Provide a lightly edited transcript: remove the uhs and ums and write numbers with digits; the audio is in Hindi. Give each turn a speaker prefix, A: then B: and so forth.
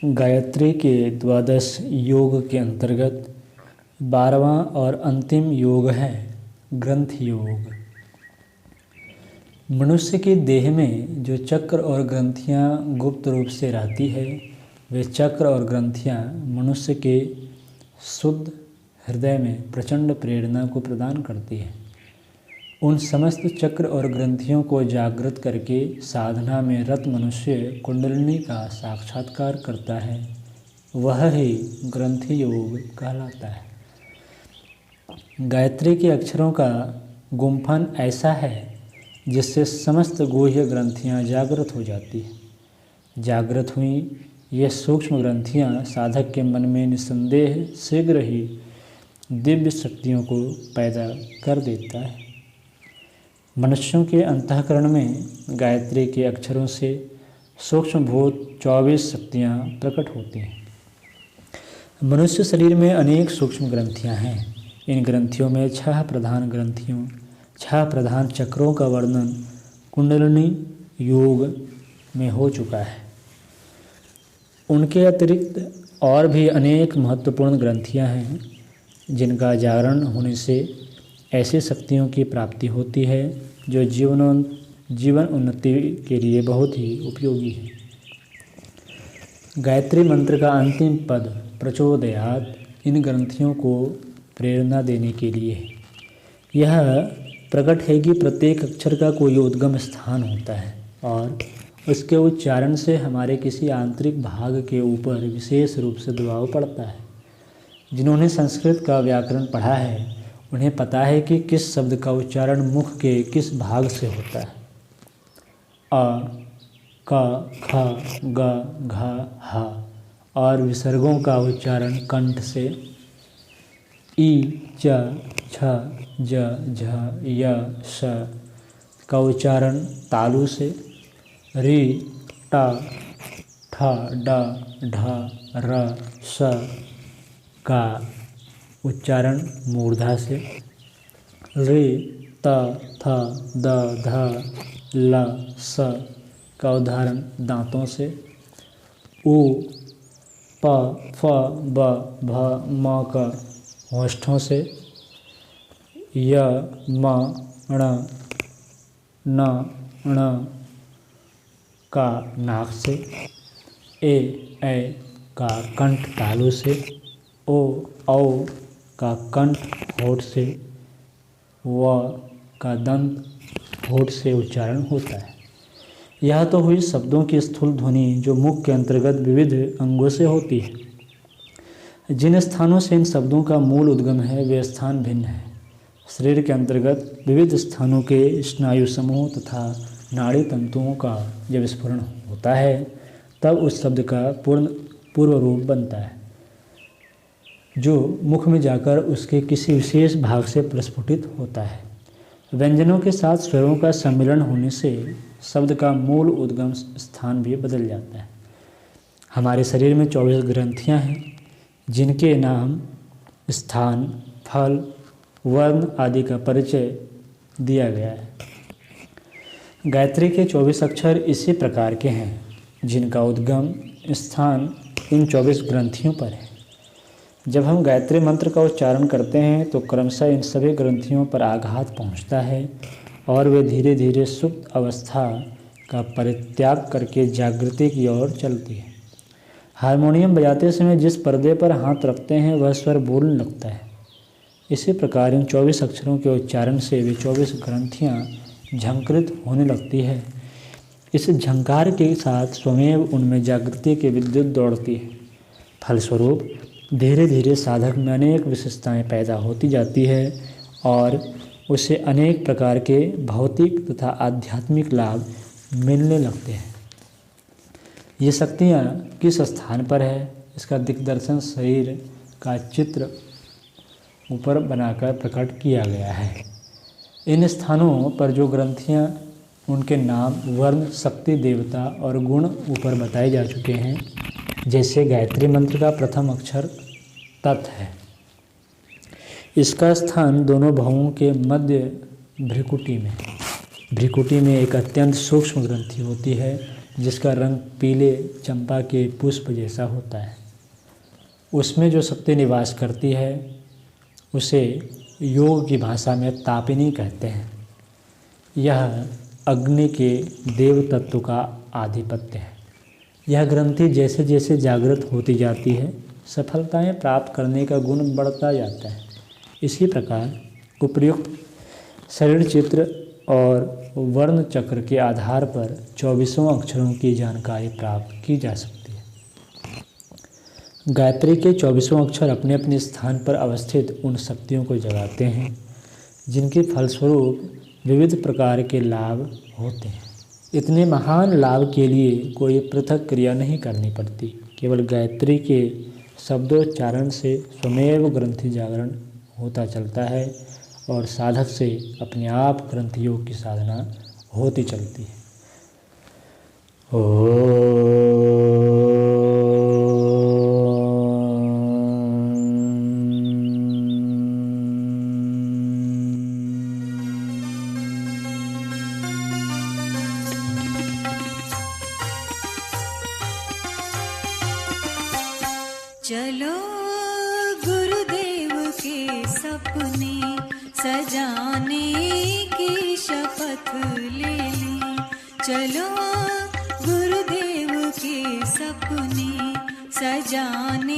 A: गायत्री के द्वादश योग के अंतर्गत 12वां और अंतिम योग है ग्रंथ योग। मनुष्य के देह में जो चक्र और ग्रंथियां गुप्त रूप से रहती है, वे चक्र और ग्रंथियां मनुष्य के शुद्ध हृदय में प्रचंड प्रेरणा को प्रदान करती है। उन समस्त चक्र और ग्रंथियों को जागृत करके साधना में रत मनुष्य कुंडलिनी का साक्षात्कार करता है, वह ही ग्रंथि योग कहलाता है। गायत्री के अक्षरों का गुंफन ऐसा है जिससे समस्त गुह्य ग्रंथियां जागृत हो जाती हैं। जागृत हुई ये सूक्ष्म ग्रंथियां साधक के मन में निस्संदेह शीघ्र ही दिव्य शक्तियों को पैदा कर देता है। मनुष्यों के अंतःकरण में गायत्री के अक्षरों से सूक्ष्मभूत 24 शक्तियाँ प्रकट होती हैं। मनुष्य शरीर में अनेक सूक्ष्म ग्रंथियाँ हैं। इन ग्रंथियों में 6 प्रधान ग्रंथियों 6 प्रधान चक्रों का वर्णन कुंडलिनी योग में हो चुका है। उनके अतिरिक्त और भी अनेक महत्वपूर्ण ग्रंथियाँ हैं जिनका जागरण होने से ऐसी शक्तियों की प्राप्ति होती है जो जीवन उन्नति के लिए बहुत ही उपयोगी है। गायत्री मंत्र का अंतिम पद प्रचोदयात् इन ग्रंथियों को प्रेरणा देने के लिए है। यह प्रकट है कि प्रत्येक अक्षर का कोई उद्गम स्थान होता है और उसके उच्चारण से हमारे किसी आंतरिक भाग के ऊपर विशेष रूप से दबाव पड़ता है। जिन्होंने संस्कृत का व्याकरण पढ़ा है उन्हें पता है कि किस शब्द का उच्चारण मुख के किस भाग से होता है। अ, क, ख, ग, घ, ह और विसर्गों का उच्चारण कंठ से, ई, च, छ, ज, झ, य, श का उच्चारण तालु से, रि, ट, ठ, ड, ढ, र, स का उच्चारण मूर्धा से, रे, त, थ, द, ध, ल, स का उच्चारण दांतों से, उ, प, फ, ब, भ, म का होंठों से, य, म, ण, न, ण का नाक से, ए, ऐ का कंठ तालु से, ओ, औ का कंठ होठ से, व का दंत होठ से उच्चारण होता है। यह तो हुई शब्दों की स्थूल ध्वनि जो मुख के अंतर्गत विविध अंगों से होती है। जिन स्थानों से इन शब्दों का मूल उद्गम है वे स्थान भिन्न है। शरीर के अंतर्गत विविध स्थानों के स्नायु समूह तथा नाड़ी तंतुओं का जब स्फुरण होता है तब उस शब्द का पूर्व रूप बनता है जो मुख में जाकर उसके किसी विशेष भाग से प्रस्फुटित होता है। व्यंजनों के साथ स्वरों का सम्मिलन होने से शब्द का मूल उद्गम स्थान भी बदल जाता है। हमारे शरीर में 24 ग्रंथियां हैं जिनके नाम, स्थान, फल, वर्ण आदि का परिचय दिया गया है। गायत्री के 24 अक्षर इसी प्रकार के हैं जिनका उद्गम स्थान इन 24 ग्रंथियों पर है। जब हम गायत्री मंत्र का उच्चारण करते हैं तो क्रमशः इन सभी ग्रंथियों पर आघात पहुंचता है और वे धीरे धीरे सुप्त अवस्था का परित्याग करके जागृति की ओर चलती है। हारमोनियम बजाते समय जिस पर्दे पर हाथ रखते हैं वह स्वर बोलने लगता है। इसी प्रकार इन 24 अक्षरों के उच्चारण से वे 24 ग्रंथियाँ झंकृत होने लगती है। इस झंकार के साथ स्वमेव उनमें जागृति की विद्युत दौड़ती है। फलस्वरूप धीरे धीरे साधक में अनेक विशेषताएं पैदा होती जाती है और उसे अनेक प्रकार के भौतिक तथा आध्यात्मिक लाभ मिलने लगते हैं। ये शक्तियाँ किस स्थान पर है इसका दिग्दर्शन शरीर का चित्र ऊपर बनाकर प्रकट किया गया है। इन स्थानों पर जो ग्रंथियाँ, उनके नाम, वर्ण, शक्ति, देवता और गुण ऊपर बताए जा चुके हैं। जैसे गायत्री मंत्र का प्रथम अक्षर तत् है। इसका स्थान दोनों भवों के मध्य भ्रिकुटी में एक अत्यंत सूक्ष्म ग्रंथि होती है जिसका रंग पीले चंपा के पुष्प जैसा होता है। उसमें जो शक्ति निवास करती है उसे योग की भाषा में तापिनी कहते हैं। यह अग्नि के देव तत्व का आधिपत्य है। यह ग्रंथि जैसे जैसे जागृत होती जाती है, सफलताएं प्राप्त करने का गुण बढ़ता जाता है। इसी प्रकार उपर्युक्त शरीर चित्र और वर्ण चक्र के आधार पर 24 अक्षरों की जानकारी प्राप्त की जा सकती है। गायत्री के 24 अक्षर अपने अपने स्थान पर अवस्थित उन शक्तियों को जगाते हैं जिनके फलस्वरूप विविध प्रकार के लाभ होते हैं। इतने महान लाभ के लिए कोई पृथक क्रिया नहीं करनी पड़ती। केवल गायत्री के शब्दोच्चारण से स्वमेव ग्रंथि जागरण होता चलता है और साधक से अपने आप ग्रंथि योग की साधना होती चलती है।
B: चलो गुरुदेव के सपने सजाने की शपथ ले ली। चलो गुरुदेव के सपने सजाने